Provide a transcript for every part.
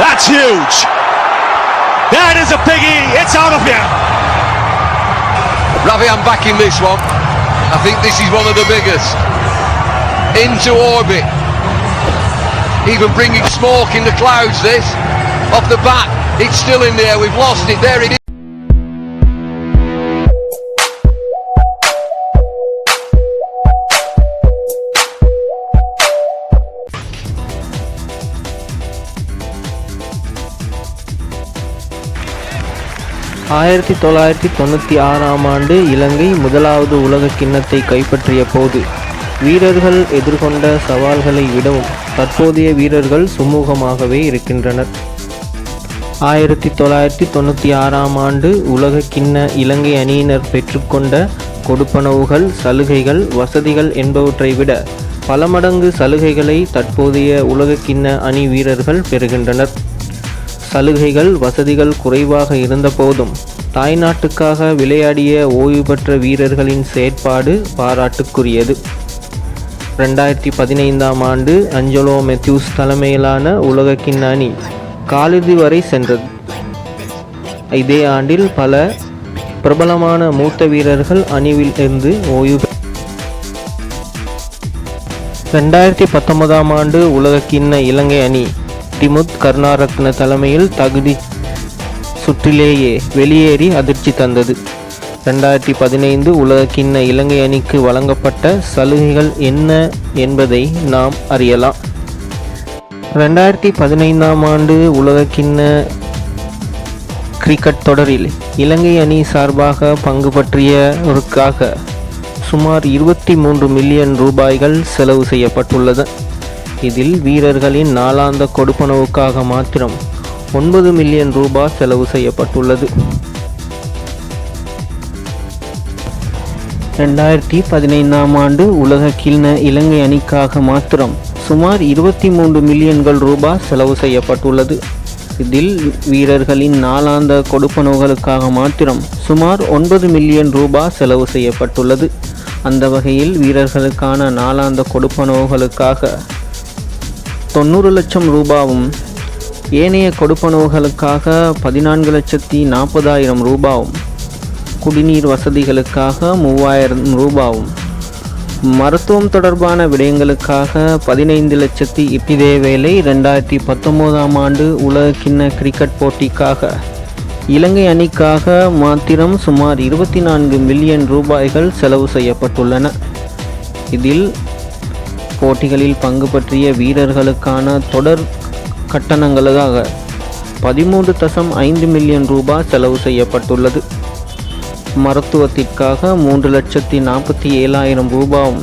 That's huge. That is a biggie. It's out of here. Ravi, I'm backing this one. I think this is one of the biggest. Into orbit. Even bringing smoke in the clouds, this. Off the bat, it's still in there. We've lost it. There it is. ஆயிரத்தி 1996ஆம் ஆண்டு இலங்கை முதலாவது உலக கிண்ணத்தை கைப்பற்றிய போது வீரர்கள் எதிர்கொண்ட சவால்களை விடவும் தற்போதைய வீரர்கள் சுமூகமாகவே இருக்கின்றனர். 1996ஆம் ஆண்டு உலக கிண்ண இலங்கை அணியினர் பெற்றுக்கொண்ட கொடுப்பனவுகள், சலுகைகள், வசதிகள் என்பவற்றை விட பல மடங்கு சலுகைகளை தற்போதைய உலக கிண்ண அணி வீரர்கள் பெறுகின்றனர். சலுகைகள், வசதிகள் குறைவாக இருந்த போதும் தாய்நாட்டுக்காக விளையாடிய ஓய்வு பெற்ற வீரர்களின் செயற்பாடு பாராட்டுக்குரியது. 2015ஆம் ஆண்டு அஞ்சலோ மெத்யூஸ் தலைமையிலான உலக கிண்ண அணி காலிறுதி வரை சென்றது. இதே ஆண்டில் பல பிரபலமான மூத்த வீரர்கள் அணியில் இருந்து ஓய்வு. 2019ஆம் ஆண்டு உலக கிண்ண இலங்கை அணி திமுத் கருணாரத்ன தலைமையில் தகுதி சுற்றிலேயே வெளியேறி அதிர்ச்சி தந்தது. 2015 உலக கிண்ண இலங்கை அணிக்கு வழங்கப்பட்ட சலுகைகள் என்ன என்பதை நாம் அறியலாம். 2015ஆம் ஆண்டு உலக கிண்ண கிரிக்கெட் தொடரில் இலங்கை அணி சார்பாக பங்கு பற்றியவருக்காக சுமார் 23 மில்லியன் ரூபாய்கள் செலவு செய்யப்பட்டுள்ளது. இதில் வீரர்களின் நாளாந்த கொடுப்பனவுக்காக மாத்திரம் 9 மில்லியன் ரூபாய் செலவு செய்யப்பட்டுள்ளது. 2015ஆம் ஆண்டு உலக கிண்ண இலங்கை அணிக்காக மாத்திரம் சுமார் 23 மில்லியன்கள் ரூபாய் செலவு செய்யப்பட்டுள்ளது. இதில் வீரர்களின் நாளாந்த கொடுப்பனவுகளுக்காக மாத்திரம் சுமார் 9 மில்லியன் ரூபாய் செலவு செய்யப்பட்டுள்ளது. அந்த வகையில் வீரர்களுக்கான நாளாந்த கொடுப்பனவுகளுக்காக 90 லட்சம் ரூபாவும், ஏனைய கொடுப்பனவுகளுக்காக 14,40,000 ரூபாவும், குடிநீர் வசதிகளுக்காக 3,000 ரூபாவும், மருத்துவம் தொடர்பான விடயங்களுக்காக 15 லட்சத்தி. இதேவேளை 2019ஆம் ஆண்டு உலக கிண்ண கிரிக்கெட் போட்டிக்காக இலங்கை அணிக்காக மாத்திரம் சுமார் 24 மில்லியன் ரூபாய்கள் செலவு செய்யப்பட்டுள்ளன. இதில் போட்டிகளில் பங்கு பற்றிய வீரர்களுக்கான தொடர் கட்டணங்களுக்காக 13.5 மில்லியன் ரூபாய் செலவு செய்யப்பட்டுள்ளது. மருத்துவத்திற்காக 3,47,000 ரூபாயும்,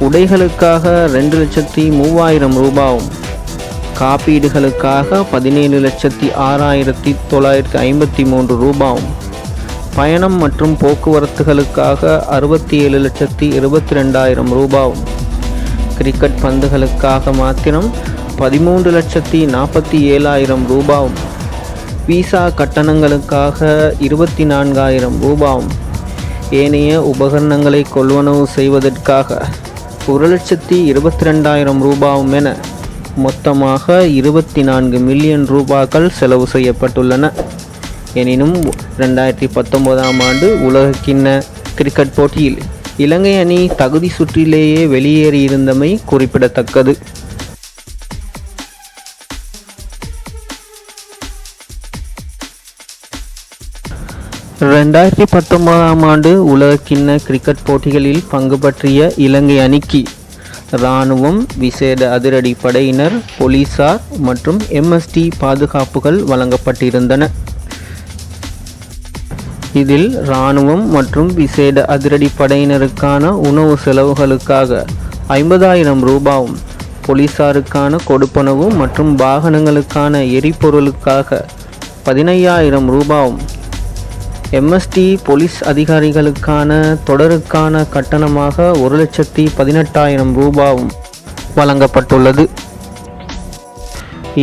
உடைகளுக்காக 2,03,000 ரூபாயும், காப்பீடுகளுக்காக 17,06,953 ரூபாயும், பயணம் மற்றும் போக்குவரத்துகளுக்காக 67,22,000 ரூபாயும், கிரிக்கெட் பந்துகளுக்காக மாத்திரம் 13,47,000 ரூபாயும், விசா கட்டணங்களுக்காக 24,000 ரூபாயும், ஏனைய உபகரணங்களை கொள்வனவு செய்வதற்காக 1,22,000 ரூபாயும் என மொத்தமாக 24 மில்லியன் ரூபாய்கள் செலவு செய்யப்பட்டுள்ளன. எனினும் 2019ஆம் ஆண்டு உலக கிண்ண கிரிக்கெட் போட்டியில் இலங்கை அணி தகுதி சுற்றிலேயே வெளியேறியிருந்தமை குறிப்பிடத்தக்கது. ரெண்டாயிரத்தி 19ஆம் ஆண்டு உலக கிண்ண கிரிக்கெட் போட்டிகளில் பங்கு பற்றிய இலங்கை அணிக்கு இராணுவம், விசேட அதிரடி படையினர், போலீசார் மற்றும் MST பாதுகாப்புகள் வழங்கப்பட்டிருந்தன. இதில் இராணுவம் மற்றும் விசேட அதிரடி படையினருக்கான உணவு செலவுகளுக்காக 50,000 ரூபாயும், போலீசாருக்கான கொடுப்பனவு மற்றும் வாகனங்களுக்கான எரிபொருளுக்காக 15,000 ரூபாயும், MST போலீஸ் அதிகாரிகளுக்கான தொடருக்கான கட்டணமாக 1,18,000 ரூபாயும் வழங்கப்பட்டுள்ளது.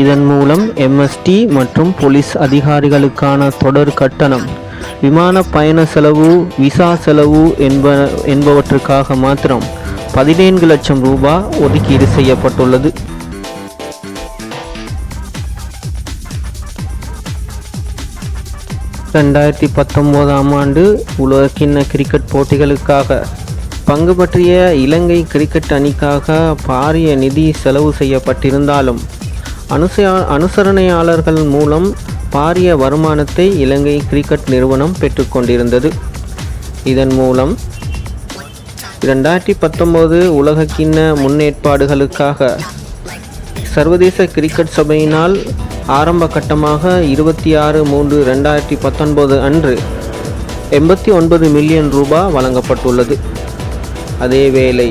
இதன் மூலம் MST மற்றும் போலீஸ் அதிகாரிகளுக்கான தொடர் கட்டணம், விமான பயண செலவு, விசா செலவு என்பவற்றுக்காக மாத்திரம் 14 லட்சம் ரூபாய் ஒதுக்கீடு செய்யப்பட்டுள்ளது. 2019ஆம் ஆண்டு உலகக்கிண்ண கிரிக்கெட் போட்டிகளுக்காக பங்கு பற்றிய இலங்கை கிரிக்கெட் அணிக்காக பாரிய நிதி செலவு செய்யப்பட்டிருந்தாலும் அனுசரணையாளர்கள் மூலம் பாரிய வருமானத்தை இலங்கை கிரிக்கெட் நிறுவனம் பெற்றுக்கொண்டிருந்தது. இதன் மூலம் 2019 உலகக்கிண்ண முன்னேற்பாடுகளுக்காக சர்வதேச கிரிக்கெட் சபையினால் ஆரம்ப கட்டமாக 26/3/2019 அன்று 89 மில்லியன் ரூபாய் வழங்கப்பட்டுள்ளது. அதேவேளை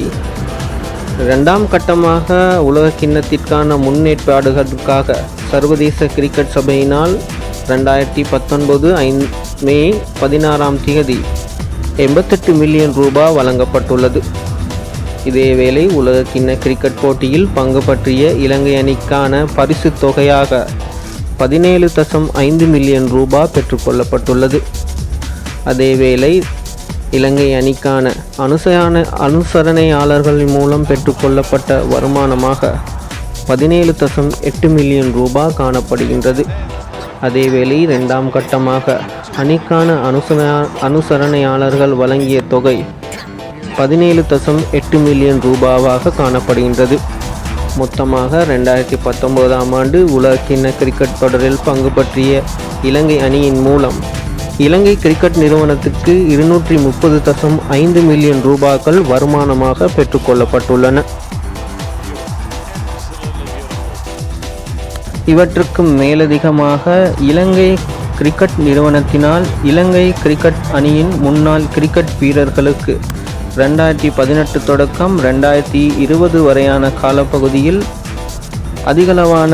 இரண்டாம் கட்டமாக உலகக்கிண்ணத்திற்கான முன்னேற்பாடுகளுக்காக சர்வதேச கிரிக்கெட் சபையினால் 2019 மே 16ஆம் தேதி 88 மில்லியன் ரூபாய் வழங்கப்பட்டுள்ளது. இதேவேளை உலகக்கிண்ண கிரிக்கெட் போட்டியில் பங்கு பற்றிய இலங்கை அணிக்கான பரிசு தொகையாக 17.5 மில்லியன் ரூபாய் பெற்றுக்கொள்ளப்பட்டுள்ளது. அதேவேளை இலங்கை அணிக்கான அனுசரணையாளர்கள் மூலம் பெற்றுக்கொள்ளப்பட்ட வருமானமாக 17.8 மில்லியன் ரூபாய் காணப்படுகின்றது. அதேவேளை இரண்டாம் கட்டமாக அணிக்கான அனுசரணையாளர்கள் வழங்கிய தொகை 17.8 மில்லியன் ரூபாவாக காணப்படுகின்றது. மொத்தமாக 2019ஆம் ஆண்டு உலகக்கிண்ண கிரிக்கெட் தொடரில் பங்கு பற்றிய இலங்கை அணியின் மூலம் இலங்கை கிரிக்கெட் நிறுவனத்திற்கு 230.5 மில்லியன் ரூபாய்கள் வருமானமாக பெற்றுக்கொள்ளப்பட்டுள்ளன. இவற்றுக்கு மேலதிகமாக இலங்கை கிரிக்கெட் நிறுவனத்தினால் இலங்கை கிரிக்கெட் அணியின் முன்னாள் கிரிக்கெட் வீரர்களுக்கு 2018 தொடக்கம் 2020 வரையான காலப்பகுதியில் அதிகளவான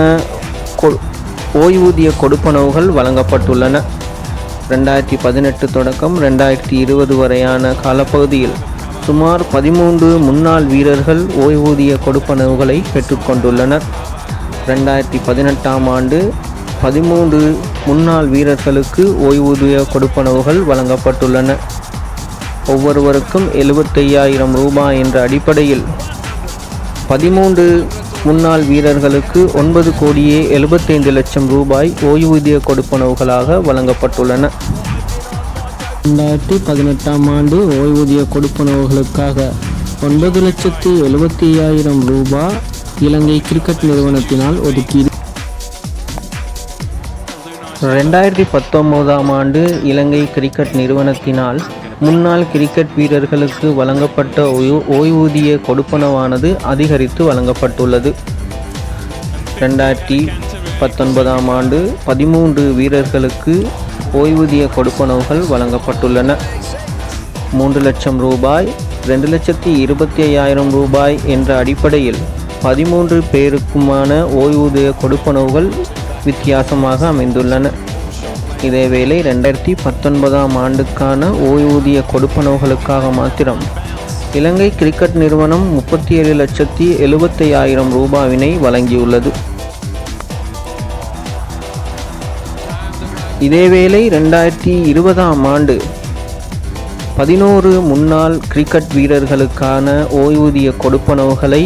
ஓய்வூதிய கொடுப்பனவுகள் வழங்கப்பட்டுள்ளன. 2018 தொடக்கம் 2020 வரையான காலப்பகுதியில் சுமார் 13 முன்னாள் வீரர்கள் ஓய்வூதிய கொடுப்பனவுகளை பெற்றுக்கொண்டுள்ளனர். 2018ஆம் ஆண்டு 13 முன்னாள் வீரர்களுக்கு ஓய்வூதிய கொடுப்பனவுகள் வழங்கப்பட்டுள்ளன. ஒவ்வொருவருக்கும் 75,000 ரூபாய் என்ற அடிப்படையில் 13 முன்னாள் வீரர்களுக்கு 9,75,00,000 ரூபாய் ஓய்வூதிய கொடுப்பனவுகளாக வழங்கப்பட்டுள்ளன. 2018ஆம் ஆண்டு ஓய்வூதிய கொடுப்பனவுகளுக்காக 9,75,000 ரூபாய் இலங்கை கிரிக்கெட் நிறுவனத்தினால் ஒதுக்கீடு. 2019ஆம் ஆண்டு இலங்கை கிரிக்கெட் நிறுவனத்தினால் முன்னாள் கிரிக்கெட் வீரர்களுக்கு வழங்கப்பட்ட ஓய்வூதிய கொடுப்பனவானது அதிகரித்து வழங்கப்பட்டுள்ளது. 2019ஆம் ஆண்டு 13 வீரர்களுக்கு ஓய்வூதிய கொடுப்பனவுகள் வழங்கப்பட்டுள்ளன. 3 லட்சம் ரூபாய், 2,25,000 ரூபாய் என்ற அடிப்படையில் 13 பேருக்குமான ஓய்வூதிய கொடுப்பனவுகள் வித்தியாசமாக அமைந்துள்ளன. இதேவேளை 2019ஆம் ஆண்டுக்கான ஓய்வூதிய கொடுப்பனவுகளுக்காக மாத்திரம் இலங்கை கிரிக்கெட் நிறுவனம் 37,75,000 ரூபாவினை வழங்கியுள்ளது. இதேவேளை 2020ஆம் ஆண்டு 11 முன்னாள் கிரிக்கெட் வீரர்களுக்கான ஓய்வூதிய கொடுப்பனவுகளை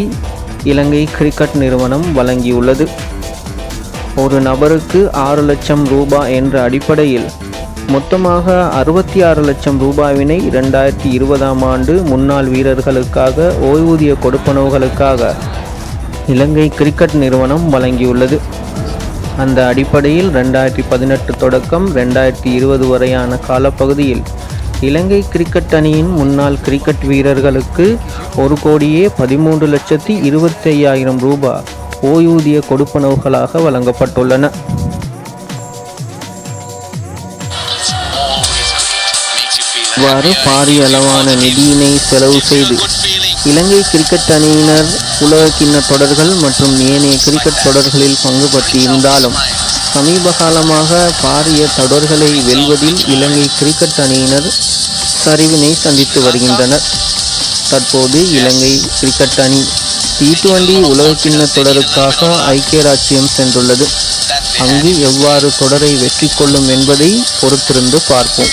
இலங்கை கிரிக்கெட் நிறுவனம் வழங்கியுள்ளது. ஒரு நபருக்கு 6 லட்சம் ரூபாய் என்ற அடிப்படையில் மொத்தமாக 66 லட்சம் ரூபாவினை 2020ஆம் ஆண்டு முன்னாள் வீரர்களுக்காக ஓய்வூதிய கொடுப்பனவுகளுக்காக இலங்கை கிரிக்கெட் நிறுவனம் வழங்கியுள்ளது. அந்த அடிப்படையில் 2018 தொடக்கம் 2020 வரையான காலப்பகுதியில் இலங்கை கிரிக்கெட் அணியின் முன்னாள் கிரிக்கெட் வீரர்களுக்கு 1,13,25,000 ரூபாய் ஓய்வூதிய கொடுப்பனவுகளாக வழங்கப்பட்டுள்ளன. இவ்வாறு பாரிய அளவான நிதியினை செலவு செய்து இலங்கை கிரிக்கெட் அணியினர் உலகக்கிண்ண தொடர்கள் மற்றும் ஏனைய கிரிக்கெட் தொடர்களில் பங்கு பற்றியிருந்தாலும் சமீப காலமாக பாரிய தொடர்களை வெல்வதில் இலங்கை கிரிக்கெட் அணியினர் சரிவினை சந்தித்து வருகின்றனர். தற்போது இலங்கை கிரிக்கெட் அணி T20 உலகக்கிண்ண தொடருக்காக ஐக்கிய ராச்சியம் சென்றுள்ளது. அங்கு எவ்வாறு தொடரை வெற்றி கொள்ளும் என்பதை பொறுத்திருந்து பார்ப்போம்.